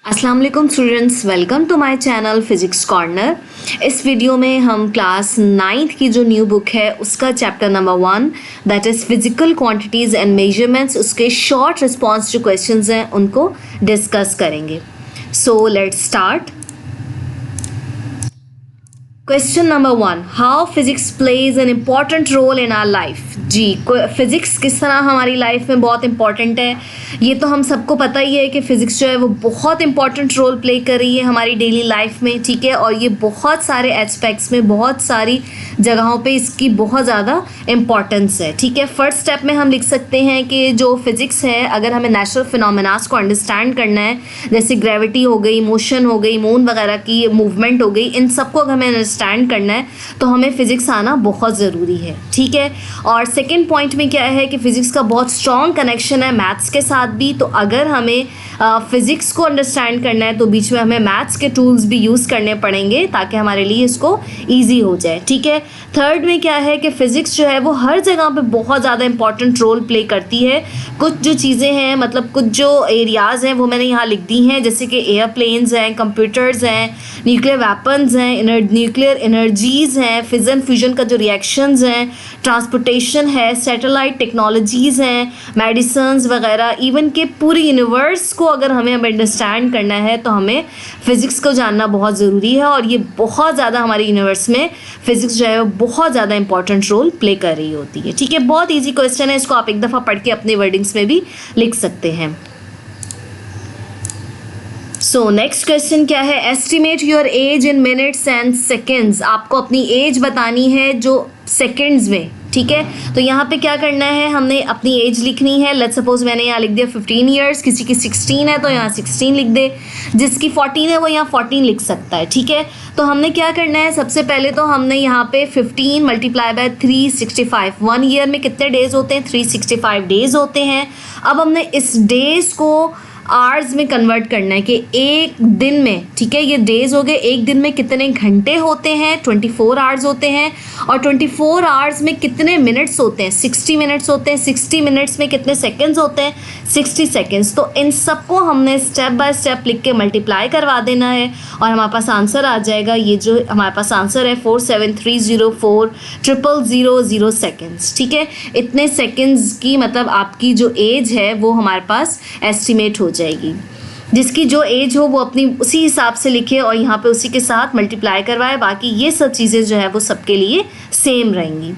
अस्सलाम वालेकुम students, welcome to my channel physics corner. इस वीडियो में हम क्लास 9th की जो न्यू बुक है उसका chapter number 1 that is physical quantities and measurements, उसके शॉर्ट रिस्पॉन्स जो क्वेश्चंस हैं उनको डिस्कस करेंगे। So let's start. Question number 1, how physics plays an important role in our life. जी, फिज़िक्स किस तरह हमारी लाइफ में बहुत इंपॉर्टेंट है, ये तो हम सबको पता ही है कि फ़िज़िक्स जो है वो बहुत इंपॉर्टेंट रोल प्ले कर रही है हमारी डेली लाइफ में, ठीक है। और ये बहुत सारे एस्पेक्ट्स में, बहुत सारी जगहों पे इसकी बहुत ज़्यादा इम्पॉर्टेंस है, ठीक है। फर्स्ट स्टेप में हम लिख सकते हैं कि जो फिज़िक्स है, अगर हमें नेचुरल फिनोमेनास को अंडरस्टैंड करना है, जैसे ग्रेविटी हो गई, मोशन हो गई, मून वगैरह की मूवमेंट हो गई, इन सबको अगर हमें अंडरस्टैंड करना है तो हमें फ़िज़िक्स आना बहुत ज़रूरी है, ठीक है। और सेकेंड पॉइंट में क्या है कि फ़िज़िक्स का बहुत स्ट्रॉन्ग कनेक्शन है मैथ्स के साथ भी, तो अगर हमें फ़िज़िक्स को अंडरस्टैंड करना है तो बीच में हमें मैथ्स के टूल्स भी यूज़ करने पड़ेंगे ताकि हमारे लिए इसको ईजी हो जाए, ठीक है। थर्ड में क्या है कि फ़िज़िक्स जो है वो हर जगह पे बहुत ज़्यादा इंपॉर्टेंट रोल प्ले करती है। कुछ जो चीज़ें हैं, मतलब कुछ जो एरियाज़ हैं वो मैंने यहाँ लिख दी हैं, जैसे कि एयरप्लेन्स हैं, कंप्यूटर्स हैं, न्यूक्लियर वेपन्स हैं, न्यूक्लियर एनर्जीज़ हैं, फिजन फ्यूजन का जो रिएक्शंस हैं, ट्रांसपोर्टेशन है, सैटेलाइट टेक्नोलॉजीज़ हैं, मेडिसिन्स वगैरह, इवन के पूरी यूनिवर्स को अगर हमें अंडरस्टैंड करना है तो हमें फ़िज़िक्स को जानना बहुत ज़रूरी है। और ये बहुत ज़्यादा हमारे यूनिवर्स में फ़िज़िक्स जो है वो बहुत ज़्यादा इंपॉर्टेंट रोल प्ले कर रही होती है, ठीक है। बहुत ईजी क्वेश्चन है, इसको आप एक दफ़ा पढ़ के अपने वर्डिंग्स में भी लिख सकते हैं। सो नेक्स्ट क्वेश्चन क्या है, estimate your age in minutes and seconds. आपको अपनी एज बतानी है जो सेकेंड्स में, ठीक है। तो यहाँ पे क्या करना है, हमने अपनी एज लिखनी है। लेट्स सपोज मैंने यहाँ लिख दिया 15 ईयर्स, किसी की 16 है तो यहाँ 16 लिख दे, जिसकी 14 है वो यहाँ 14 लिख सकता है, ठीक है। तो हमने क्या करना है, सबसे पहले तो हमने यहाँ पे 15 मल्टीप्लाई बाय 365, 1 ईयर में कितने डेज़ होते हैं, 365 डेज़ होते हैं। अब हमने इस डेज़ को आवर्स में कन्वर्ट करना है कि एक दिन में, ठीक है, ये डेज़ हो गए, एक दिन में कितने घंटे होते हैं, 24 आवर्स होते हैं। और 24 आवर्स में कितने मिनट्स होते हैं, 60 मिनट्स होते हैं। 60 मिनट्स में कितने सेकंड्स होते हैं, 60 सेकंड्स। तो इन सबको हमने स्टेप बाय स्टेप लिख के मल्टीप्लाई करवा देना है और हमारे पास आंसर आ जाएगा। ये जो हमारे पास आंसर है 47304,000 सेकंड्स, ठीक है। इतने सेकंड्स की मतलब आपकी जो एज है वो हमारे पास एस्टिमेट हो जाएगी। जिसकी जो एज हो वो अपनी उसी हिसाब से लिखे और यहाँ पे उसी के साथ मल्टीप्लाई करवाए। बाकी ये सब चीज़ें जो है वो सबके लिए सेम रहेंगी।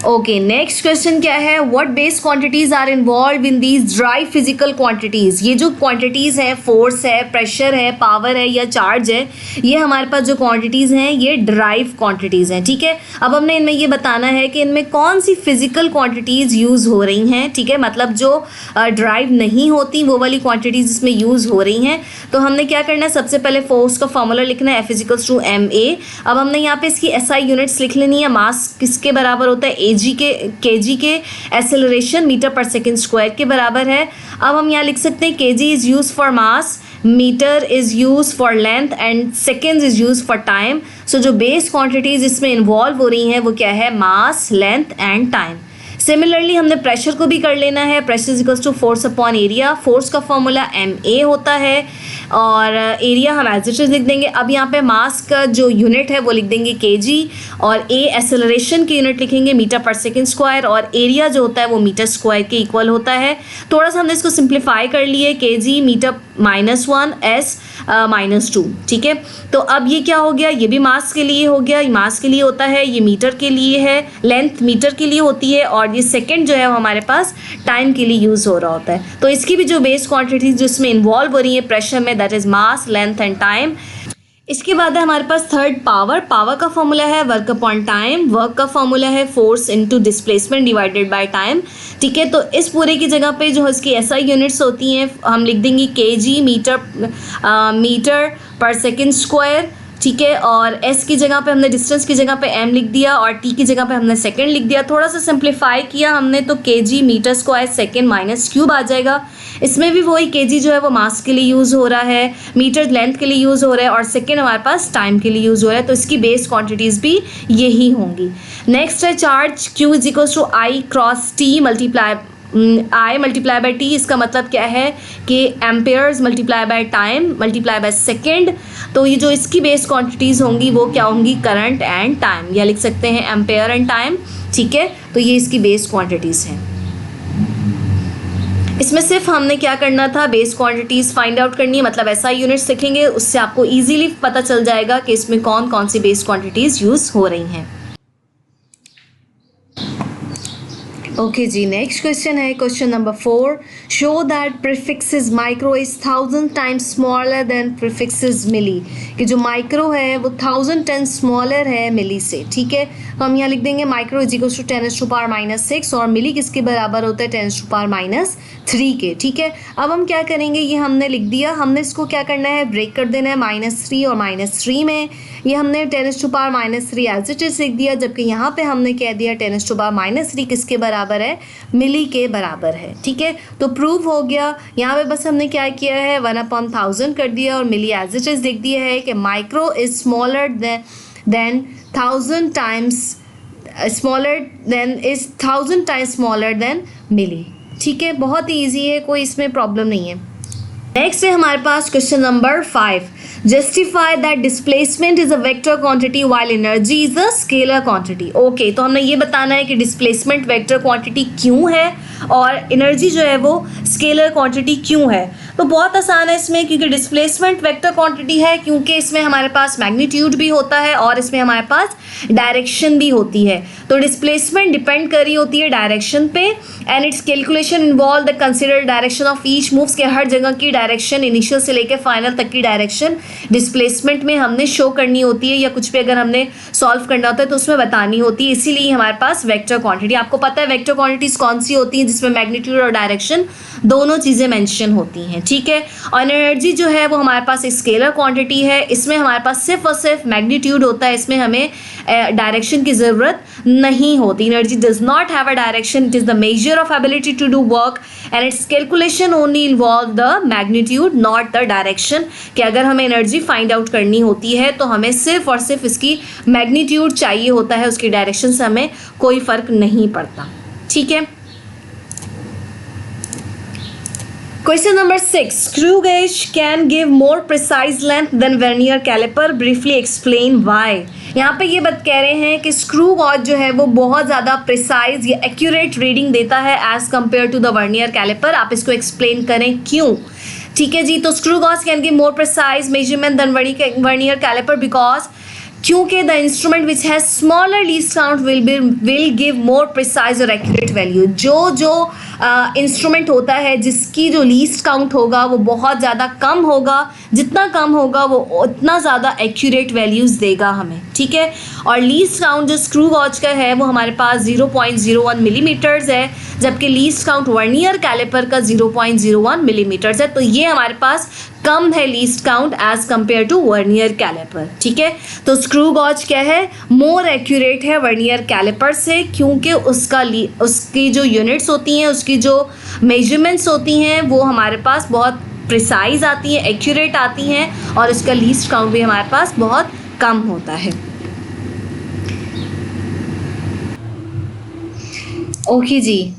ओके, नेक्स्ट क्वेश्चन क्या है, what base quantities are involve in these three physical quantities. ये जो क्वांटिटीज़ हैं, फोर्स है, प्रेशर है, पावर है या चार्ज है, ये हमारे पास जो क्वांटिटीज़ हैं ये ड्राइव क्वांटिटीज़ हैं, ठीक है। अब हमने इनमें ये बताना है कि इनमें कौन सी फिजिकल क्वांटिटीज़ यूज़ हो रही हैं, ठीक है। मतलब जो ड्राइव नहीं होती वो वाली क्वांटिटीज़ इसमें यूज़ हो रही हैं। तो हमने क्या करना है, सबसे पहले फोर्स का फॉर्मूला लिखना है, F=ma। अब हमने यहाँ पे इसकी SI यूनिट्स लिख लेनी है। मास किसके बराबर होता है, kg के, एक्सेलरेशन मीटर पर सेकेंड स्क्वायर के बराबर है। अब हम यहाँ लिख सकते हैं kg is use for mass, metre is use for length and seconds is use for time. So जो बेस क्वांटिटीज़ इसमें इन्वॉल्व हो रही हैं वो क्या है, mass, length and time. Similarly हमने प्रेशर को भी कर लेना है, pressure equals to force upon area. Force का फॉर्मूला ma होता है और एरिया हम एज इट इज लिख देंगे। अब यहाँ पे मास का जो यूनिट है वो लिख देंगे kg और a एक्सेलरेशन की यूनिट लिखेंगे मीटर पर सेकेंड स्क्वायर और एरिया जो होता है वो मीटर स्क्वायर के इक्वल होता है। थोड़ा सा हमने इसको सिंप्लीफाई कर लिए, kg मीटर -1 s -2, ठीक है। तो अब ये क्या हो गया, ये भी मास के लिए हो गया, मास के लिए होता है, ये मीटर के लिए है, लेंथ मीटर के लिए होती है और ये सेकंड जो है वो हमारे पास टाइम के लिए यूज़ हो रहा होता है। तो इसकी भी जो बेस क्वांटिटीज जो इसमें इन्वॉल्व हो रही है प्रेशर में, that is mass, length and time. इसके बाद है हमारे पास थर्ड पावर। पावर का फॉर्मूला है वर्क अपॉन टाइम, वर्क का फॉर्मूला है force into displacement divided by time, ठीक है। तो इस पूरे की जगह पे जो इसकी SI यूनिट्स होती हैं हम लिख देंगे kg मीटर पर सेकेंड स्क्वायर, ठीक है। और s की जगह पे हमने डिस्टेंस की जगह पे m लिख दिया और t की जगह पे हमने सेकंड लिख दिया। थोड़ा सा सिंप्लीफाई किया हमने तो kg metre square second minus cube आ जाएगा। इसमें भी वही kg जो है वो मास के लिए यूज़ हो रहा है, मीटर लेंथ के लिए यूज़ हो रहा है और सेकंड हमारे पास टाइम के लिए यूज़ हो रहा है। तो इसकी बेस क्वांटिटीज़ भी यही होंगी। नेक्स्ट है charge, q = I cross t multiply I multiply by T, इसका मतलब क्या है कि Ampere's multiply by time multiply by second. तो ये जो इसकी बेस क्वांटिटीज़ होंगी वो क्या होंगी, करंट एंड टाइम, या लिख सकते हैं एम्पेयर एंड टाइम। ठीक है, तो ये इसकी बेस क्वांटिटीज़ हैं। इसमें सिर्फ हमने क्या करना था, बेस क्वांटिटीज़ फाइंड आउट करनी है, मतलब ऐसा यूनिट्स लिखेंगे, उससे आपको ईजिली पता चल जाएगा कि इसमें कौन कौन सी बेस क्वांटिटीज़ यूज़ हो रही हैं। ओके जी, नेक्स्ट क्वेश्चन है question number 4। Show that prefixes micro is 1000 times smaller than prefixes milli, कि जो माइक्रो है वो 1000 टाइम्स स्मॉलर है मिली से। ठीक है, तो हम यहाँ लिख देंगे माइक्रो इज इक्वल टू 10⁻⁻⁶ और मिली किसके बराबर होता है, 10⁻³ के। ठीक है, अब हम क्या करेंगे, ये हमने लिख दिया, हमने इसको क्या करना है, ब्रेक कर देना है -3 और -3 में। ये हमने 10⁻³ एज इट इज लिख दिया, जबकि यहाँ पे हमने कह दिया 10⁻³ किसके बराबर है, मिली के बराबर है। ठीक है, तो प्रूव हो गया। यहाँ पे बस हमने क्या किया है, 1/1000 कर दिया और मिली एज इट इज लिख दिया है कि micro is smaller than 1000 times smaller than milli. ठीक है, बहुत ही ईजी है, कोई इसमें प्रॉब्लम नहीं है। नेक्स्ट है हमारे पास question number 5। Justify that displacement is a vector quantity while energy is a scalar quantity. Okay, तो हमने ये बताना है कि डिस्प्लेसमेंट वेक्टर क्वांटिटी क्यों है और एनर्जी जो है वो स्केलर क्वांटिटी क्यों है। तो बहुत आसान है इसमें, क्योंकि डिस्प्लेसमेंट वेक्टर क्वांटिटी है, क्योंकि इसमें हमारे पास मैग्नीट्यूड भी होता है और इसमें हमारे पास डायरेक्शन भी होती है। तो डिस्प्लेसमेंट डिपेंड कर रही होती है डायरेक्शन पे, and its calculation involve the considered direction of each moves, के हर जगह की डायरेक्शन, इनिशियल से लेकर फाइनल तक की डायरेक्शन डिस्प्लेसमेंट में हमने शो करनी होती है, या कुछ भी अगर हमने सॉल्व करना होता है तो उसमें बतानी होती है। इसीलिए हमारे पास वेक्टर क्वांटिटी, आपको पता है वेक्टर क्वांटिटीज कौन सी होती हैं, जिसमें मैग्नीट्यूड और डायरेक्शन दोनों चीज़ें मेंशन होती हैं। ठीक है, और एनर्जी जो है वो हमारे पास एक स्केलर क्वांटिटी है, इसमें हमारे पास सिर्फ और सिर्फ मैग्नीट्यूड होता है, इसमें हमें डायरेक्शन की ज़रूरत नहीं होती। Energy does not have a direction, it is the measure of ability to do work and its calculation only involve the magnitude not the direction. कि अगर हमें एनर्जी फाइंड आउट करनी होती है तो हमें सिर्फ और सिर्फ इसकी मैग्नीट्यूड चाहिए होता है, उसकी डायरेक्शन से हमें कोई फर्क नहीं पड़ता। ठीक है, question number 6। Screw gauge can give more precise length than vernier caliper, briefly explain why. यहाँ पे ये बात कह रहे हैं कि स्क्रू गॉज जो है वो बहुत ज़्यादा प्रिसाइज या एक्यूरेट रीडिंग देता है as compare to the vernier calliper. आप इसको एक्सप्लेन करें क्यों। ठीक है जी, तो screw gauge can give more precise measurement than vernier calliper because, क्योंकि the instrument which has smaller least count will give more precise और एक्यूरेट वैल्यू। जो इंस्ट्रूमेंट होता है जिसकी जो लीस्ट काउंट होगा वो बहुत ज़्यादा कम होगा, जितना कम होगा वो उतना ज़्यादा एक्यूरेट वैल्यूज़ देगा हमें। ठीक है, और लीस्ट काउंट जो स्क्रू गॉज का है वो हमारे पास 0.01 मिलीमीटर्स है, जबकि लीस्ट काउंट वर्नियर कैलिपर का 0.01 मिलीमीटर्स है। तो ये हमारे पास कम है least count as compare to vernier caliper. ठीक है, तो स्क्रू गॉज क्या है, मोर एक्यूरेट है वर्नियर कैलिपर से, क्योंकि उसकी जो यूनिट्स होती हैं, उसकी जो मेजरमेंट्स होती हैं वो हमारे पास बहुत प्रिसाइज आती हैं, एक्यूरेट आती हैं, और इसका लीस्ट काउंट भी हमारे पास बहुत कम होता है। ओके जी,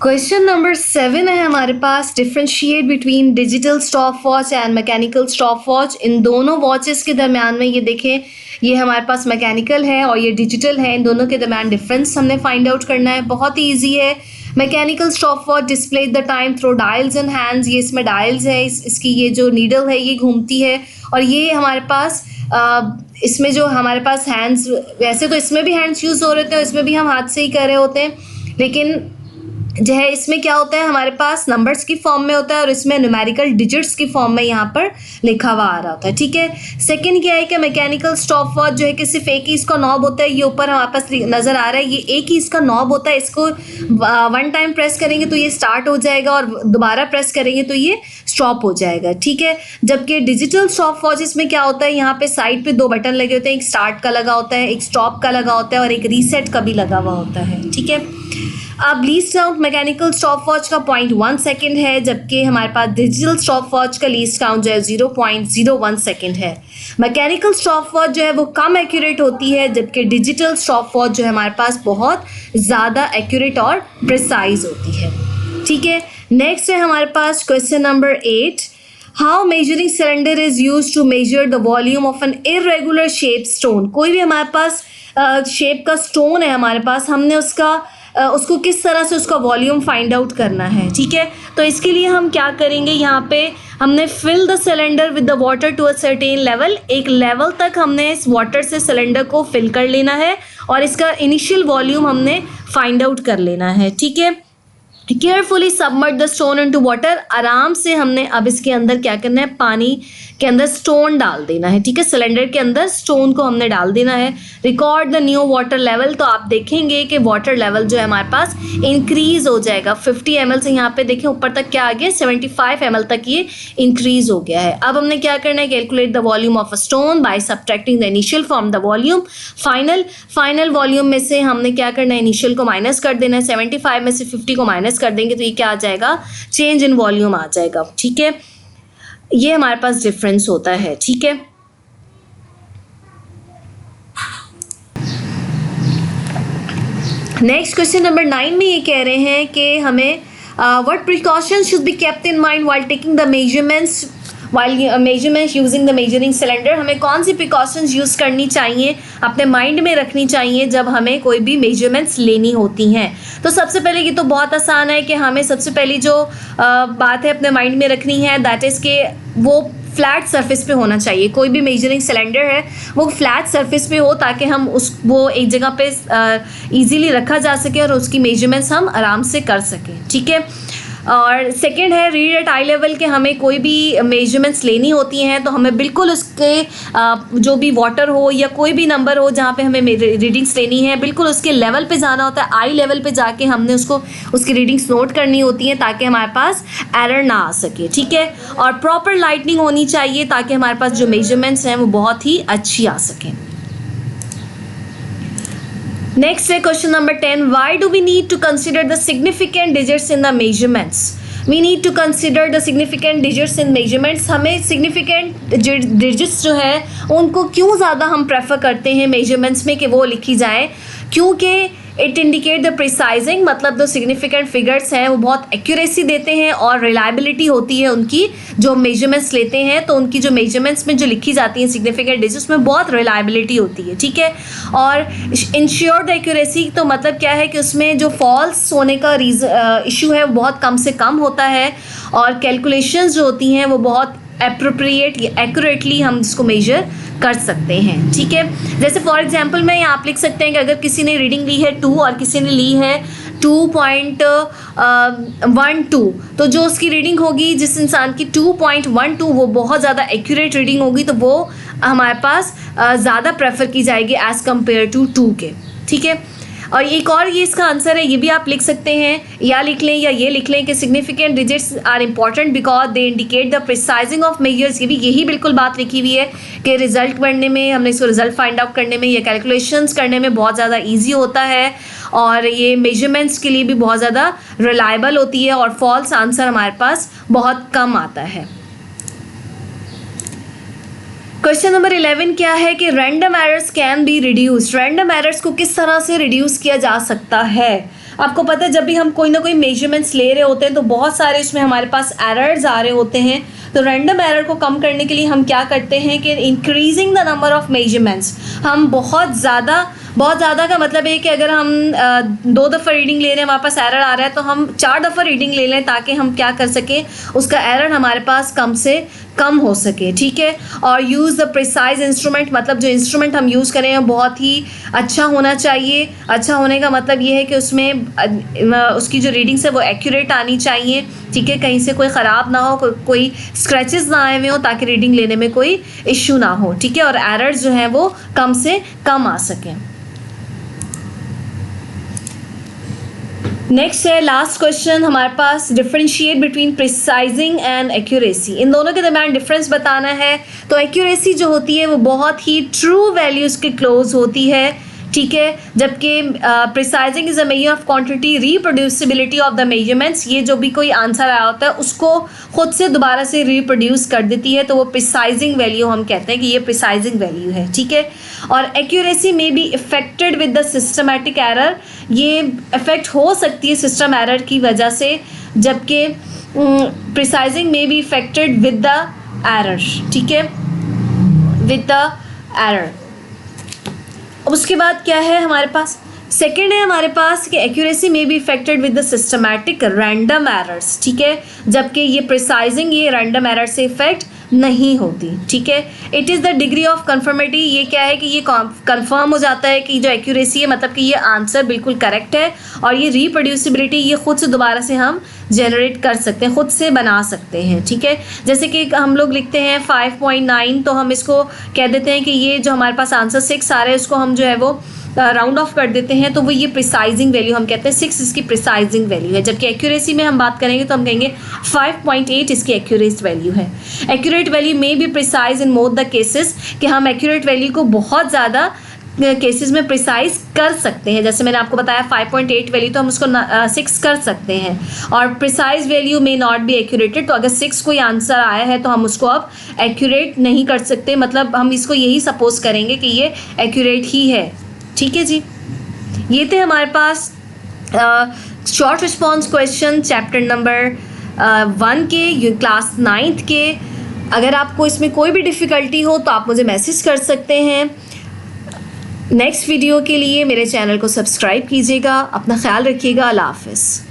क्वेश्चन नंबर 7 है हमारे पास। Differentiate between digital stopwatch and mechanical stopwatch. इन दोनों वॉचेस के दरम्यान में ये देखें, ये हमारे पास मैकेनिकल है और ये डिजिटल है, इन दोनों के दरम्यान डिफरेंस हमने फाइंड आउट करना है। बहुत ही ईजी है। Mechanical stop watch display the time through dials and hands. ये इसमें डायल्स है, इसकी ये जो नीडल है ये घूमती है, और ये हमारे पास इसमें जो हमारे पास हैंड्स, वैसे तो इसमें भी हैंड्स यूज़ हो रहे थे और इसमें भी हम हाथ से ही कर रहे होते हैं, लेकिन जो है इसमें क्या होता है, हमारे पास नंबर्स की फॉर्म में होता है और इसमें न्यूमेरिकल डिजिट्स की फॉर्म में यहाँ पर लिखा हुआ आ रहा होता है। ठीक है, सेकंड क्या है कि मैकेनिकल स्टॉप वॉच जो है कि सिर्फ एक ही इसका नॉब होता है। ये ऊपर हमारे पास नज़र आ रहा है, ये एक ही इसका नॉब होता है। इसको 1 टाइम प्रेस करेंगे तो ये स्टार्ट हो जाएगा और दोबारा प्रेस करेंगे तो ये स्टॉप हो जाएगा। ठीक है, जबकि डिजिटल स्टॉप वॉच इसमें क्या होता है, यहाँ पे साइड पे 2 बटन लगे होते हैं, एक स्टार्ट का लगा होता है, एक स्टॉप का लगा होता है और एक रीसेट का भी लगा हुआ होता है। ठीक है, अब least count mechanical stop watch का 0.1 सेकेंड है, जबकि हमारे पास डिजिटल स्टॉप वॉच का लीस्ट काउंट जो है 0.01 सेकेंड है। मैकेनिकल स्टॉप वॉच जो है वो कम एक्यूरेट होती है, जबकि डिजिटल स्टॉप वॉच जो है हमारे पास बहुत ज़्यादा एक्यूरेट और प्रिसाइज होती है। ठीक है, नेक्स्ट है हमारे पास question number 8, how measuring cylinder is use to measure the volume of an irregular shape stone. कोई भी हमारे पास शेप का स्टोन है हमारे पास, हमने उसको किस तरह से उसका वॉल्यूम फाइंड आउट करना है। ठीक है, तो इसके लिए हम क्या करेंगे, यहाँ पे हमने fill the cylinder with the water to a certain level, एक लेवल तक हमने इस वाटर से सिलेंडर को फिल कर लेना है और इसका इनिशियल वॉल्यूम हमने फाइंड आउट कर लेना है। ठीक है, carefully submerge the stone into water, आराम से हमने अब इसके अंदर क्या करना है, पानी के अंदर स्टोन डाल देना है। ठीक है, सिलेंडर के अंदर स्टोन को हमने डाल देना है। Record the new water level, तो आप देखेंगे कि वाटर लेवल जो है हमारे पास इंक्रीज हो जाएगा 50 ml से, यहाँ पे देखें ऊपर तक क्या आ गया 75 ml तक ये इंक्रीज हो गया है। अब हमने क्या करना है, calculate the volume of a stone by subtracting the initial from the volume. Final volume में से हमने क्या करना है, इनिशियल को माइनस कर देना है, 75 में से 50 को माइनस कर देंगे तो ये क्या आ जाएगा, चेंज इन वॉल्यूम आ जाएगा। ठीक है, ये हमारे पास डिफरेंस होता है। ठीक है, नेक्स्ट क्वेश्चन नंबर 9 में ये कह रहे हैं कि हमें what precautions should be kept in mind while taking the measurements using the measuring cylinder. हमें कौन सी प्रिकॉशंस यूज़ करनी चाहिए, अपने माइंड में रखनी चाहिए जब हमें कोई भी मेजरमेंट्स लेनी होती हैं। तो सबसे पहले ये तो बहुत आसान है कि हमें सबसे पहली जो बात है अपने माइंड में रखनी है, दैट इज़ के वो फ्लैट सरफेस पे होना चाहिए। कोई भी मेजरिंग सिलेंडर है वो फ्लैट सरफेस पे हो ताकि हम वो एक जगह पे इजीली रखा जा सके और उसकी मेजरमेंट्स हम आराम से कर सकें। ठीक है, और सेकंड है रीड एट आई लेवल, के हमें कोई भी मेजरमेंट्स लेनी होती हैं तो हमें बिल्कुल उसके जो भी वाटर हो या कोई भी नंबर हो जहाँ पे हमें रीडिंग्स लेनी है, बिल्कुल उसके लेवल पे जाना होता है, आई लेवल पे जाके हमने उसकी रीडिंग्स नोट करनी होती हैं ताकि हमारे पास एरर ना आ सके। ठीक है, और प्रॉपर लाइटनिंग होनी चाहिए ताकि हमारे पास जो मेजरमेंट्स हैं वो बहुत ही अच्छी आ सकें। Next है question number 10. Why do we need to consider the significant digits in the measurements? We need to consider the significant digits in measurements. हमें significant digits जो है उनको क्यों ज़्यादा हम प्रेफर करते हैं measurements में कि वो लिखी जाए, क्योंकि इट इंडिकेट द प्रिसाइजिंग, मतलब जो सिग्निफिकेंट फिगर्स हैं वो बहुत एक्यूरेसी देते हैं और रिलायबिलिटी होती है उनकी, जो मेजरमेंट्स लेते हैं तो उनकी जो मेजरमेंट्स में जो लिखी जाती हैं सिग्निफिकेंट डिजिट्स उसमें बहुत रिलायबिलिटी होती है। ठीक है, और इंश्योर द एक्यूरेसी, तो मतलब क्या है कि उसमें जो फॉल्स होने का इशू है वो बहुत कम से कम होता है और कैलकुलेशंस जो होती हैं वो बहुत एप्रोप्रिएट एक्यूरेटली हम इसको मेजर कर सकते हैं। ठीक है, जैसे फॉर एग्जांपल में आप लिख सकते हैं कि अगर किसी ने रीडिंग ली है 2 और किसी ने ली है 2.12, तो जो उसकी रीडिंग होगी जिस इंसान की 2.12 वो बहुत ज़्यादा एक्यूरेट रीडिंग होगी तो वो हमारे पास ज़्यादा प्रेफर की जाएगी एज़ कम्पेयर टू 2 के। ठीक है, और एक और ये इसका आंसर है, ये भी आप लिख सकते हैं, या लिख लें या ये लिख लें कि significant digits are important because they indicate the precision of measures. ये भी यही बिल्कुल बात लिखी हुई है कि रिजल्ट बढ़ने में, हमने इसको रिजल्ट फाइंड आउट करने में या कैलकुलेशंस करने में बहुत ज़्यादा ईजी होता है और ये मेजरमेंट्स के लिए भी बहुत ज़्यादा रिलायबल होती है और फॉल्स आंसर हमारे पास बहुत कम आता है। क्वेश्चन नंबर 11 क्या है कि random errors can be reduced. Random errors को किस तरह से रिड्यूस किया जा सकता है। आपको पता है जब भी हम कोई ना कोई मेजरमेंट्स ले रहे होते हैं तो बहुत सारे इसमें हमारे पास एरर्स आ रहे होते हैं, तो रैंडम एरर को कम करने के लिए हम क्या करते हैं कि increasing the number of measurements, हम बहुत ज़्यादा का मतलब है कि अगर हम 2 दफ़ा रीडिंग ले रहे हैं हमारे पास एरर आ रहा है तो हम 4 दफ़ा रीडिंग ले लें ताकि हम क्या कर सकें, उसका एरर हमारे पास कम से कम हो सके। ठीक है, और यूज़ द प्रिसाइज इंस्ट्रूमेंट, मतलब जो इंस्ट्रूमेंट हम यूज़ करें वो बहुत ही अच्छा होना चाहिए। अच्छा होने का मतलब ये है कि उसमें उसकी जो रीडिंग्स है वो एक्यूरेट आनी चाहिए। ठीक है, कहीं से कोई ख़राब ना हो, कोई स्क्रैचेस ना आए हुए हो ताकि रीडिंग लेने में कोई इश्यू ना हो। ठीक है, और एरर्स जो हैं वो कम से कम आ सकें। नेक्स्ट है लास्ट क्वेश्चन हमारे पास, differentiate between precision and accuracy. इन दोनों के दरम्यान डिफरेंस बताना है। तो एक्यूरेसी जो होती है वो बहुत ही ट्रू वैल्यूज़ के क्लोज होती है, ठीक है। जबकि प्रिसाइजिंग is a measure of quantity, reproducibility of the measurements, ये जो भी कोई आंसर आया होता है उसको खुद से दोबारा से रिप्रोड्यूस कर देती है, तो वो प्रिसाइजिंग वैल्यू हम कहते हैं कि ये प्रिसाइजिंग वैल्यू है, ठीक है। और एक्यूरेसी में be affected with the systematic error, ये इफेक्ट हो सकती है सिस्टम एरर की वजह से, जबकि प्रिसाइजिंग में be affected with the error, ठीक है, विद द एरर। उसके बाद क्या है हमारे पास, सेकेंड है हमारे पास कि एक्यूरेसी में be affected with the systematic random errors, ठीक है, जबकि ये प्रिसाइजिंग ये रैंडम एरर से इफेक्ट नहीं होती, ठीक है। It is the degree of conformity, ये क्या है कि ये कंफर्म हो जाता है कि जो एक्यूरेसी है मतलब कि ये आंसर बिल्कुल करेक्ट है, और ये रिप्रोड्यूसिबिलिटी ये खुद से दोबारा से हम जनरेट कर सकते हैं, खुद से बना सकते हैं, ठीक है। जैसे कि हम लोग लिखते हैं 5.9, तो हम इसको कह देते हैं कि ये जो हमारे पास आंसर 6 आ रहा है उसको हम जो है वो राउंड ऑफ कर देते हैं, तो वो ये प्रिसाइजिंग वैल्यू हम कहते हैं 6 इसकी प्रिसाइजिंग वैल्यू है। जबकि एक्यूरेसी में हम बात करेंगे तो हम कहेंगे 5.8 इसकी एक्यूरेट वैल्यू है। एक्यूरेट वैल्यू में भी precise in more the cases, कि हम एक्यूरेट वैल्यू को बहुत ज़्यादा केसेस में प्रिसाइज कर सकते हैं। जैसे मैंने आपको बताया 5.8 वैल्यू तो हम उसको 6 कर सकते हैं, और प्रिसाइज वैल्यू में नॉट बी एक्यूरेटेड, तो अगर 6 कोई आंसर आया है तो हम उसको अब एक्यूरेट नहीं कर सकते, मतलब हम इसको यही सपोज करेंगे कि ये एक्यूरेट ही है, ठीक है जी। ये थे हमारे पास short response question chapter number 1 के, क्लास 9th के। अगर आपको इसमें कोई भी डिफ़िकल्टी हो तो आप मुझे मैसेज कर सकते हैं। नेक्स्ट वीडियो के लिए मेरे चैनल को सब्सक्राइब कीजिएगा। अपना ख्याल रखिएगा। अल्लाह हाफ़िज़।